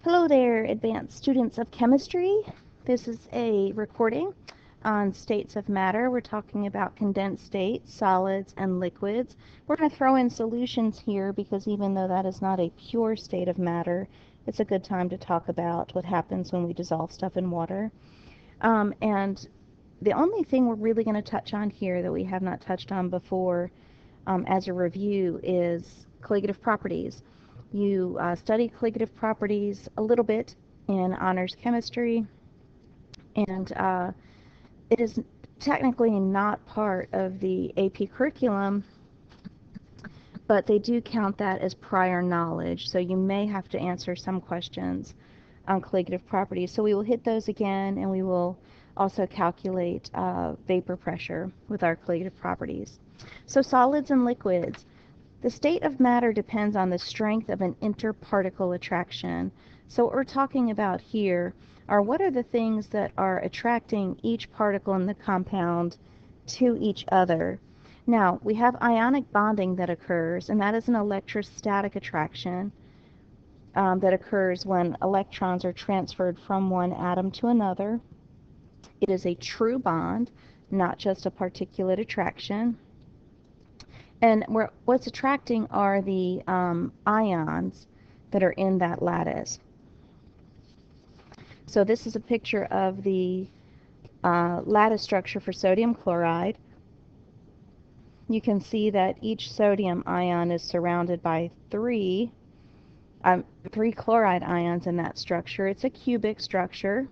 Hello there, advanced students of chemistry. This is a recording on states of matter. We're talking about condensed states, solids, and liquids. We're going to throw in solutions here because even though that is not a pure state of matter, it's a good time to talk about what happens when we dissolve stuff in water. And the only thing we're really going to touch on here that we have not touched on before as a review is colligative properties. You study colligative properties a little bit in honors chemistry, and it is technically not part of the AP curriculum, but they do count that as prior knowledge, so you may have to answer some questions on colligative properties. So we will hit those again, and we will also calculate vapor pressure with our colligative properties. So solids and liquids. The state of matter depends on the strength of an interparticle attraction. So what we're talking about here are what are the things that are attracting each particle in the compound to each other. Now, we have ionic bonding that occurs, and that is an electrostatic attraction that occurs when electrons are transferred from one atom to another. It is a true bond, not just a particulate attraction. And what's attracting are the ions that are in that lattice. So this is a picture of the lattice structure for sodium chloride. You can see that each sodium ion is surrounded by three chloride ions in that structure. It's a cubic structure.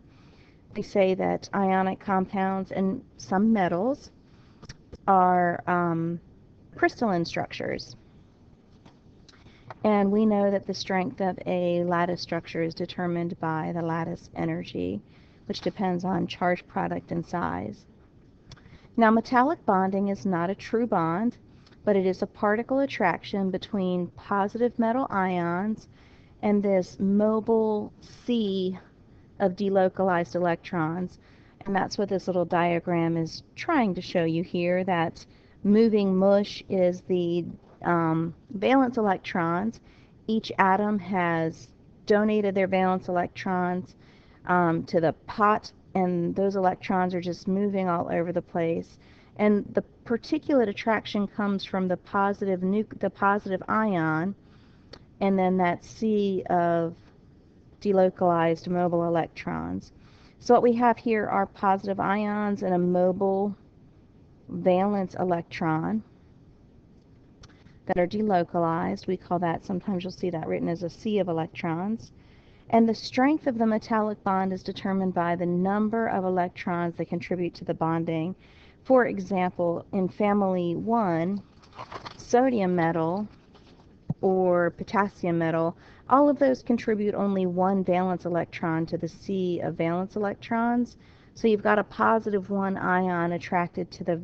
They say that ionic compounds and some metals are crystalline structures. And we know that the strength of a lattice structure is determined by the lattice energy, which depends on charge product and size. Now, metallic bonding is not a true bond, but it is a particle attraction between positive metal ions and this mobile sea of delocalized electrons. And that's what this little diagram is trying to show you here, that moving mush is the valence electrons. Each atom has donated their valence electrons to the pot, and those electrons are just moving all over the place. And the particulate attraction comes from the positive ion, and then that sea of delocalized mobile electrons. So what we have here are positive ions and a mobile valence electron that are delocalized. We call that, sometimes you'll see that written as a sea of electrons. And the strength of the metallic bond is determined by the number of electrons that contribute to the bonding. For example, in family 1, sodium metal or potassium metal, all of those contribute only one valence electron to the sea of valence electrons. So you've got a positive 1 ion attracted to the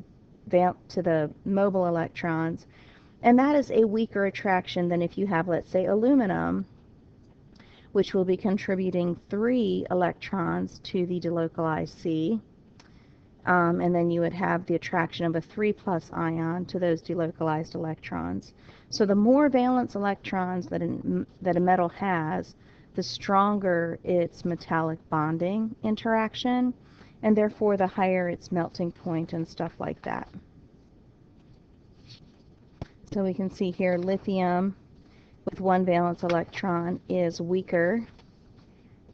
mobile electrons, and that is a weaker attraction than if you have, let's say, aluminum, which will be contributing 3 electrons to the delocalized sea, and then you would have the attraction of a 3+ ion to those delocalized electrons. So the more valence electrons that a metal has, the stronger its metallic bonding interaction, and therefore the higher its melting point and stuff like that. So we can see here lithium with 1 valence electron is weaker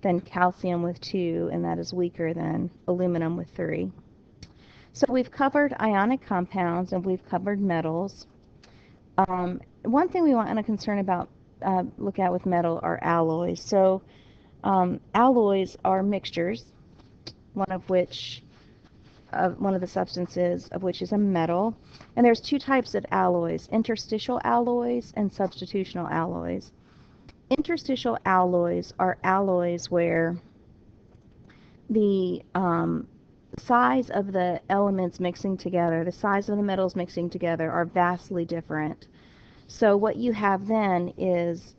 than calcium with 2, and that is weaker than aluminum with 3. So we've covered ionic compounds and we've covered metals. One thing we want to concern about, look at with metal are alloys. So alloys are mixtures, one of the substances of which is a metal. And there's 2 types of alloys, interstitial alloys and substitutional alloys. Interstitial alloys are alloys where the size of the elements mixing together, the size of the metals mixing together are vastly different. So what you have then is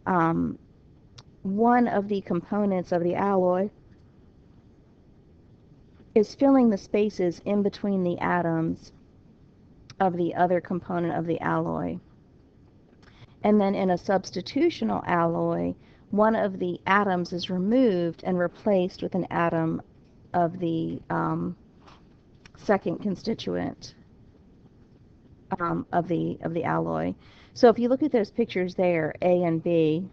one of the components of the alloy is filling the spaces in between the atoms of the other component of the alloy. And then in a substitutional alloy, one of the atoms is removed and replaced with an atom of the second constituent of the alloy. So if you look at those pictures there, A and B,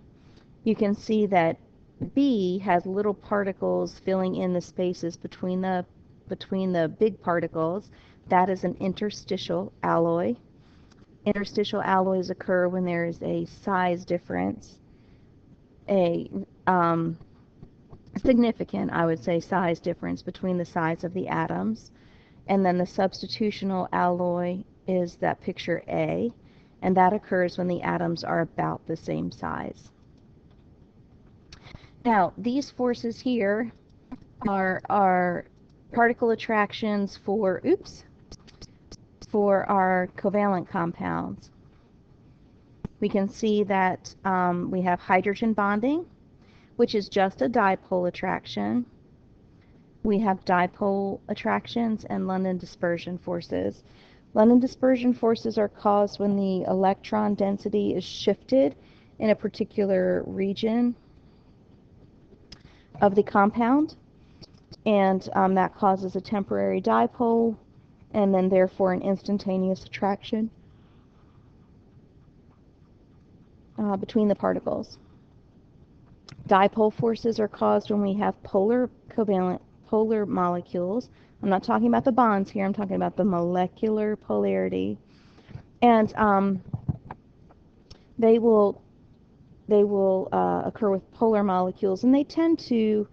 you can see that B has little particles filling in the spaces between the big particles. That is an interstitial alloy. Interstitial alloys occur when there is a size difference, a significant, I would say, size difference between the size of the atoms. And then the substitutional alloy is that picture A, and that occurs when the atoms are about the same size. Now, these forces here are particle attractions for our covalent compounds. We can see that we have hydrogen bonding, which is just a dipole attraction. We have dipole attractions and London dispersion forces. London dispersion forces are caused when the electron density is shifted in a particular region of the compound, and that causes a temporary dipole and then therefore an instantaneous attraction between the particles. Dipole forces are caused when we have polar molecules. I'm not talking about the bonds here, I'm talking about the molecular polarity. And they will occur with polar molecules, and they tend to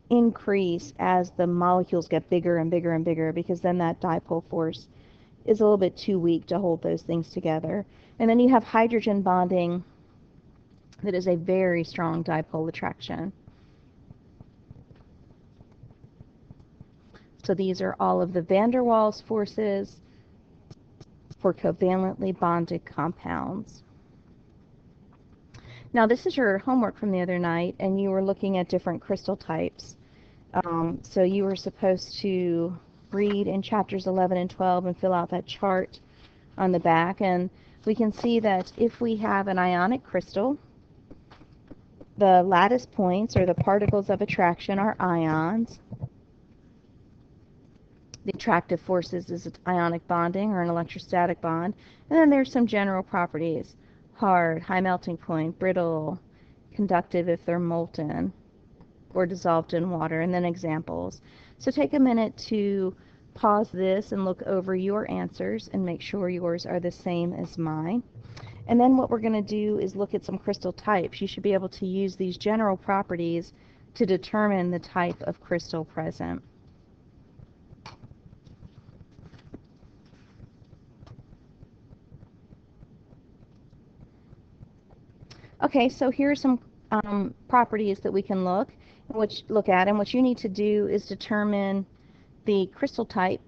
increase as the molecules get bigger and bigger and bigger, because then that dipole force is a little bit too weak to hold those things together. And then you have hydrogen bonding that is a very strong dipole attraction. So these are all of the van der Waals forces for covalently bonded compounds. Now this is your homework from the other night, and you were looking at different crystal types. So you were supposed to read in chapters 11 and 12 and fill out that chart on the back, and we can see that if we have an ionic crystal, the lattice points, or the particles of attraction, are ions. The attractive forces is ionic bonding or an electrostatic bond. And then there's some general properties: hard, high melting point, brittle, conductive if they're molten or dissolved in water, and then examples. So take a minute to pause this and look over your answers and make sure yours are the same as mine. And then what we're going to do is look at some crystal types. You should be able to use these general properties to determine the type of crystal present. Okay, so here are some properties that we can look at, and what you need to do is determine the crystal type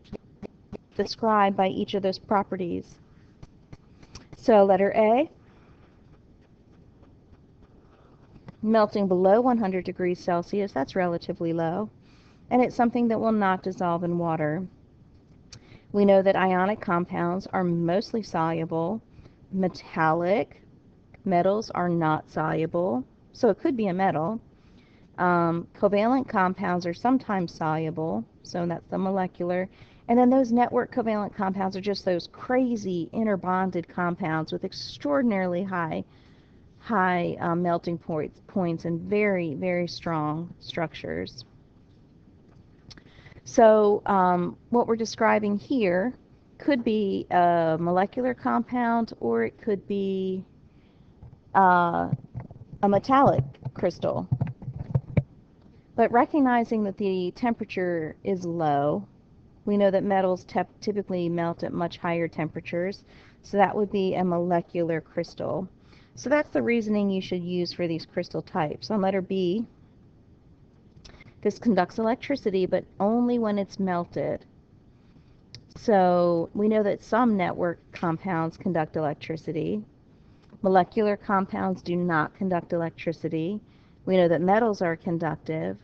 described by each of those properties. So letter A, melting below 100 degrees Celsius, that's relatively low, and it's something that will not dissolve in water. We know that ionic compounds are mostly soluble. Metallic metals are not soluble, so it could be a metal. Covalent compounds are sometimes soluble, so that's the molecular. And then those network covalent compounds are just those crazy interbonded compounds with extraordinarily high melting points and very, very strong structures. So what we're describing here could be a molecular compound, or it could be a metallic crystal. But recognizing that the temperature is low, we know that metals typically melt at much higher temperatures, so that would be a molecular crystal. So that's the reasoning you should use for these crystal types. On letter B, this conducts electricity, but only when it's melted. So we know that some network compounds conduct electricity. Molecular compounds do not conduct electricity. We know that metals are conductive,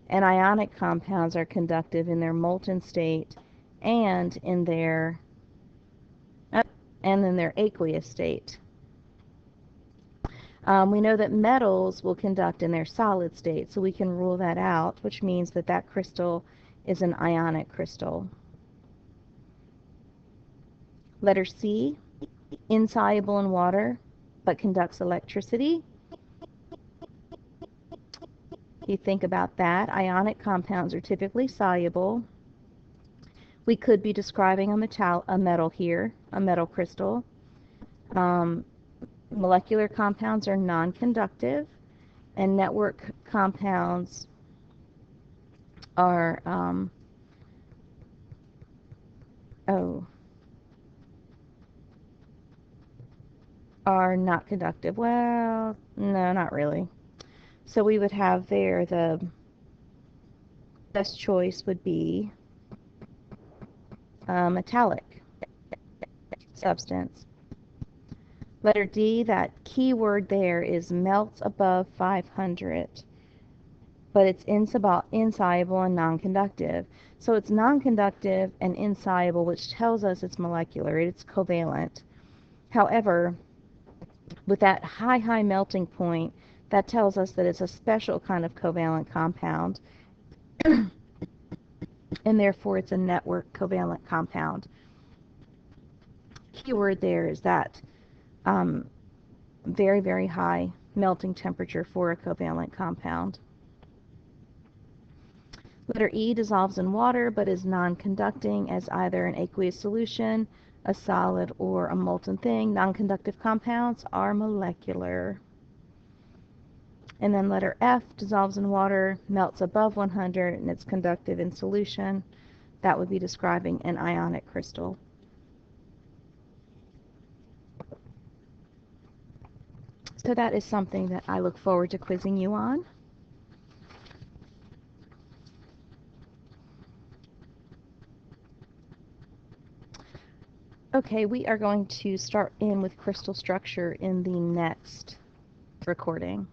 and ionic compounds are conductive in their molten state and in their aqueous state. We know that metals will conduct in their solid state, so we can rule that out, which means that that crystal is an ionic crystal. Letter C, insoluble in water, but conducts electricity. If you think about that, ionic compounds are typically soluble. We could be describing a metal here, a metal crystal. Molecular compounds are non-conductive, and network compounds are are not conductive. Well, no, not really. So we would have there the best choice would be metallic substance. Letter D, that key word there is melts above 500, but it's insoluble and non-conductive. So it's non-conductive and insoluble, which tells us it's molecular, it's covalent. However, with that high melting point, that tells us that it's a special kind of covalent compound, and therefore it's a network covalent compound. Keyword there is that very high melting temperature for a covalent compound. Letter E, dissolves in water but is non-conducting as either an aqueous solution, a solid, or a molten thing. Non-conductive compounds are molecular. And then letter F, dissolves in water, melts above 100, and it's conductive in solution. That would be describing an ionic crystal. So that is something that I look forward to quizzing you on. Okay, we are going to start in with crystal structure in the next recording.